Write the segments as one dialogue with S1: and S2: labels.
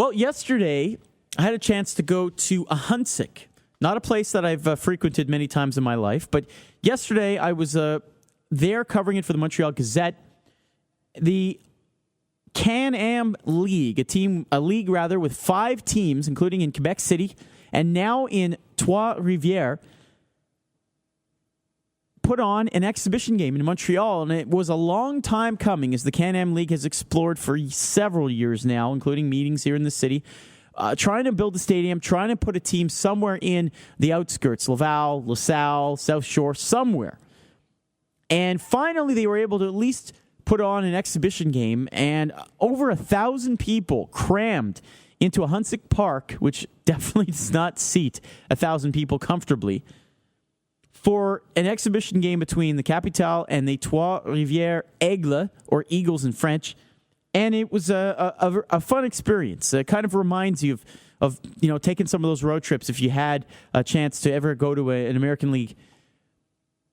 S1: Well, yesterday I had a chance to go to Ahuntsic, not a place that I've frequented many times in my life, but yesterday I was there covering it for the Montreal Gazette. The Can-Am League, a league with 5 teams, including in Quebec City and now in Trois-Rivières, put on an exhibition game in Montreal, and it was a long time coming as the Can-Am League has explored for several years now, including meetings here in the city, trying to build a stadium, trying to put a team somewhere in the outskirts, Laval, LaSalle, South Shore, somewhere. And finally, they were able to at least put on an exhibition game, and over 1,000 people crammed into Ahuntsic Park, which definitely does not seat 1,000 people comfortably, for an exhibition game between the Capitale and the Trois-Rivières Aigles, or Eagles in French. And it was a fun experience. It kind of reminds you of taking some of those road trips if you had a chance to ever go to an American League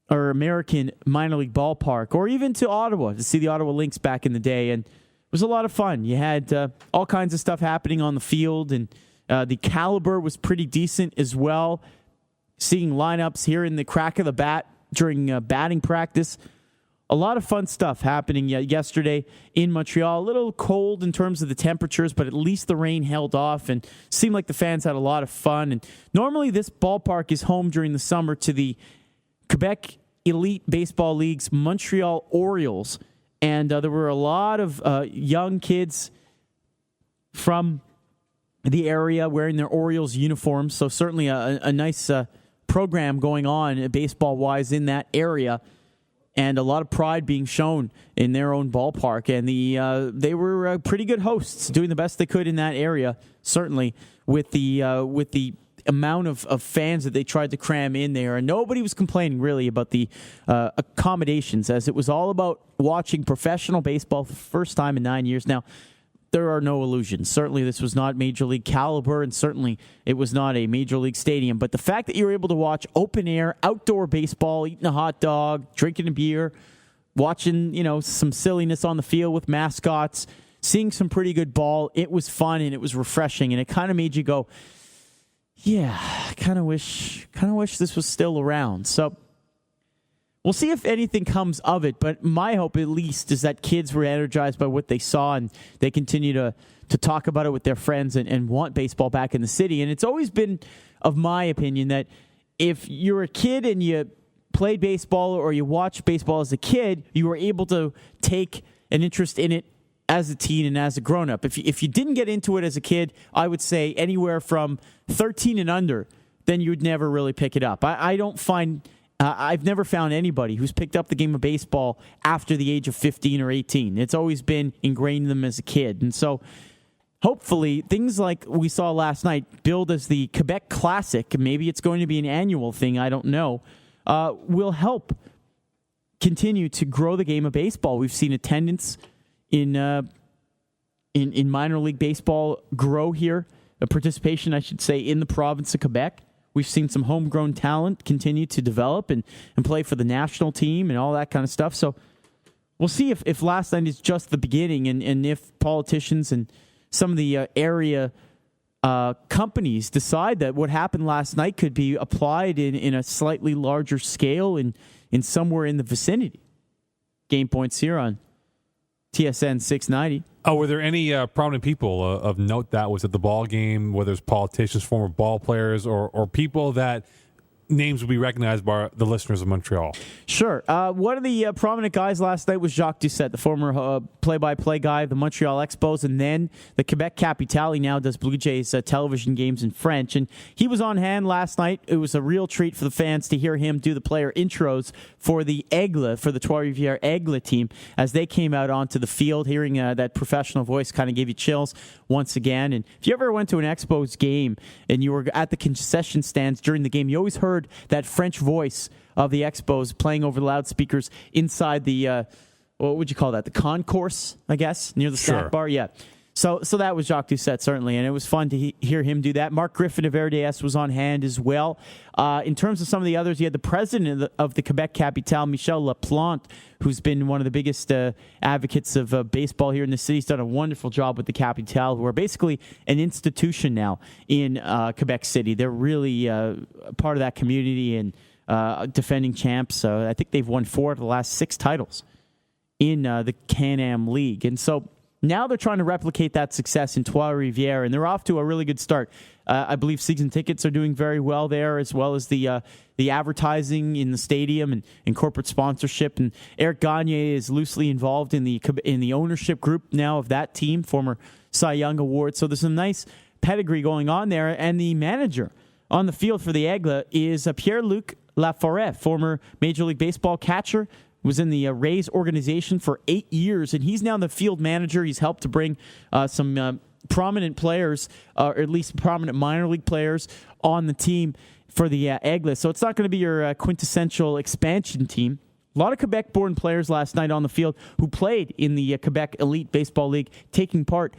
S1: or American minor league ballpark, or even to Ottawa to see the Ottawa Lynx back in the day. And it was a lot of fun. You had all kinds of stuff happening on the field, and the caliber was pretty decent as well. Seeing lineups here in the crack of the bat during batting practice. A lot of fun stuff happening yesterday in Montreal. A little cold in terms of the temperatures, but at least the rain held off and seemed like the fans had a lot of fun. And normally this ballpark is home during the summer to the Quebec Elite Baseball League's Montreal Orioles. And there were a lot of young kids from the area wearing their Orioles uniforms. So certainly a nice program going on baseball-wise in that area, and a lot of pride being shown in their own ballpark. And they were pretty good hosts, doing the best they could in that area, certainly with the amount of fans that they tried to cram in there. And nobody was complaining really about the accommodations, as it was all about watching professional baseball for the first time in 9 years. Now, there are no illusions. Certainly this was not Major League caliber, and certainly it was not a Major League stadium. But the fact that you were able to watch open-air, outdoor baseball, eating a hot dog, drinking a beer, watching some silliness on the field with mascots, seeing some pretty good ball, it was fun and it was refreshing, and it kind of made you go, yeah, I kind of wish this was still around. So we'll see if anything comes of it, but my hope at least is that kids were energized by what they saw, and they continue to talk about it with their friends and want baseball back in the city. And it's always been of my opinion that if you're a kid and you played baseball or you watched baseball as a kid, you were able to take an interest in it as a teen and as a grown-up. If you didn't get into it as a kid, I would say anywhere from 13 and under, then you would never really pick it up. I've never found anybody who's picked up the game of baseball after the age of 15 or 18. It's always been ingrained in them as a kid. And so hopefully things like we saw last night, billed as the Quebec Classic, maybe it's going to be an annual thing, I don't know, will help continue to grow the game of baseball. We've seen attendance in minor league baseball grow here, participation, I should say, in the province of Quebec. We've seen some homegrown talent continue to develop and play for the national team and all that kind of stuff. So we'll see if last night is just the beginning, and if politicians and some of the area companies decide that what happened last night could be applied in a slightly larger scale in somewhere in the vicinity. Game Points here on TSN 690.
S2: Oh, were there any prominent people of note that was at the ball game, whether it's politicians, former ball players, or people that names will be recognized by the listeners of Montreal?
S1: Sure. One of the prominent guys last night was Jacques Doucette, the former play-by-play guy of the Montreal Expos, and then the Quebec Capitale. He now does Blue Jays television games in French, and he was on hand last night. It was a real treat for the fans to hear him do the player intros for the Aigles, for the Trois-Rivières Aigles team, as they came out onto the field. Hearing that professional voice kind of gave you chills once again. And if you ever went to an Expos game and you were at the concession stands during the game, you always heard that French voice of the Expos playing over the loudspeakers inside the, what would you call that? The concourse, I guess, near the snack bar? Yeah. So that was Jacques Doucette, certainly, and it was fun to hear him do that. Mark Griffin of RDS was on hand as well. In terms of some of the others, you had the president of the Quebec Capitale, Michel Laplante, who's been one of the biggest advocates of baseball here in the city. He's done a wonderful job with the Capitale, who are basically an institution now in Quebec City. They're really part of that community and defending champs. I think they've won 4 of the last 6 titles in the Can-Am League. And so now they're trying to replicate that success in Trois-Rivières, and they're off to a really good start. I believe season tickets are doing very well there, as well as the advertising in the stadium and corporate sponsorship. And Eric Gagne is loosely involved in the ownership group now of that team, former Cy Young Award. So there's some nice pedigree going on there. And the manager on the field for the Aigle is Pierre-Luc Laforêt, former Major League Baseball catcher. Was in the Rays organization for 8 years, and he's now the field manager. He's helped to bring some prominent players, or at least prominent minor league players, on the team for the Aigle. So it's not going to be your quintessential expansion team. A lot of Quebec-born players last night on the field who played in the Quebec Elite Baseball League, taking part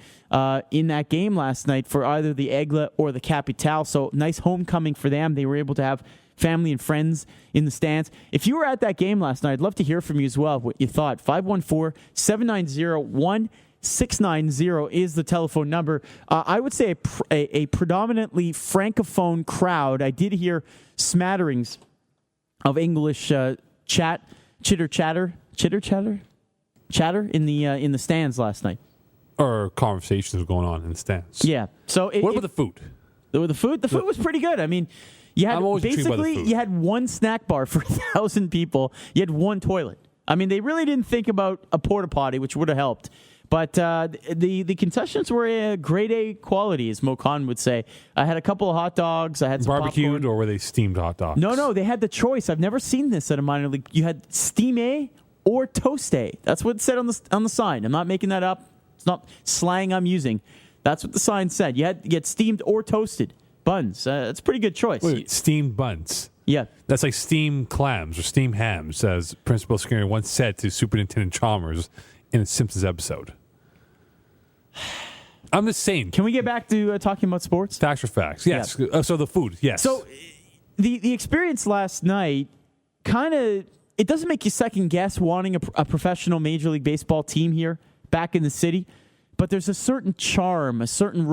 S1: in that game last night for either the Aigle or the Capitale. So nice homecoming for them. They were able to have family and friends in the stands. If you were at that game last night, I'd love to hear from you as well, what you thought. 514-790-1690 is the telephone number. I would say a predominantly francophone crowd. I did hear smatterings of English chatter in the stands last night.
S2: Or conversations going on in the stands.
S1: Yeah. So
S2: what about the food?
S1: The food was pretty good. I mean, you had you had one snack bar for 1,000 people. You had one toilet. I mean, they really didn't think about a porta potty, which would have helped. But the concessions were grade A quality, as Mo Khan would say. I had a couple of hot dogs. I had some
S2: barbecued,
S1: popcorn.
S2: or were they steamed hot dogs?
S1: No, they had the choice. I've never seen this at a minor league. You had steam A or toast A. That's what it said on the sign. I'm not making that up. It's not slang I'm using. That's what the sign said. You had to get steamed or toasted buns. That's a pretty good choice.
S2: Wait, steamed buns.
S1: Yeah.
S2: That's like steamed clams or steamed hams, as Principal Skinner once said to Superintendent Chalmers in a Simpsons episode. I'm just saying.
S1: Can we get back to talking about sports?
S2: Facts are facts. Yes. Yeah. So the food, yes.
S1: So the experience last night kind of, it doesn't make you second guess wanting a professional Major League Baseball team here back in the city, but there's a certain charm, a certain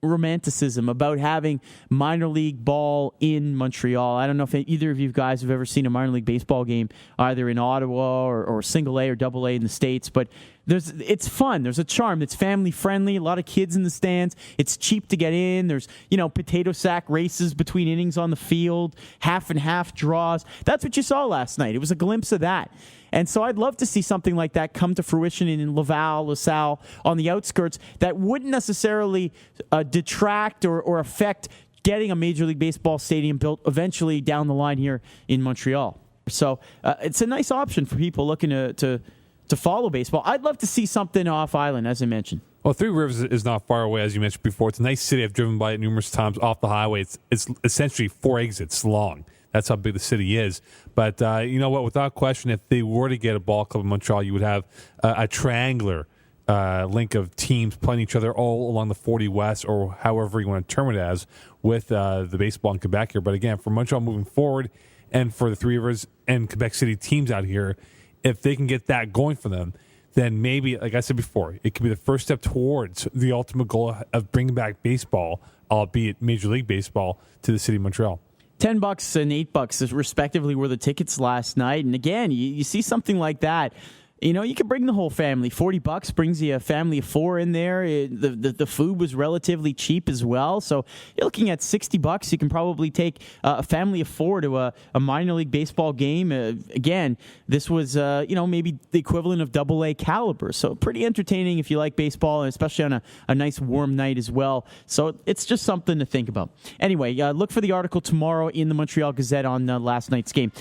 S1: romanticism about having minor league ball in Montreal. I don't know if either of you guys have ever seen a minor league baseball game either in Ottawa or single A or double A in the States, but it's fun. There's a charm. It's family friendly. A lot of kids in the stands. It's cheap to get in. There's, potato sack races between innings on the field, half and half draws. That's what you saw last night. It was a glimpse of that. And so I'd love to see something like that come to fruition in Laval, LaSalle, on the outskirts that wouldn't necessarily detract or affect getting a Major League Baseball stadium built eventually down the line here in Montreal. So it's a nice option for people looking to follow baseball. I'd love to see something off island, as I mentioned.
S2: Well, Three Rivers is not far away, as you mentioned before. It's a nice city. I've driven by it numerous times off the highway. It's essentially 4 exits long. That's how big the city is. But you know what? Without question, if they were to get a ball club in Montreal, you would have a triangular link of teams playing each other all along the 40 West, or however you want to term it as, with the baseball in Quebec here. But again, for Montreal moving forward, and for the Three Rivers and Quebec City teams out here, if they can get that going for them, then maybe, like I said before, it could be the first step towards the ultimate goal of bringing back baseball, albeit Major League Baseball, to the city of Montreal.
S1: $10 and $8 respectively were the tickets last night. And again, you see something like that. You could bring the whole family. $40 brings you a family of 4 in there. The food was relatively cheap as well. So you're looking at $60. You can probably take a family of 4 to a minor league baseball game. Again, this was maybe the equivalent of AA caliber. So pretty entertaining if you like baseball, and especially on a nice warm night as well. So it's just something to think about. Anyway, look for the article tomorrow in the Montreal Gazette on last night's game.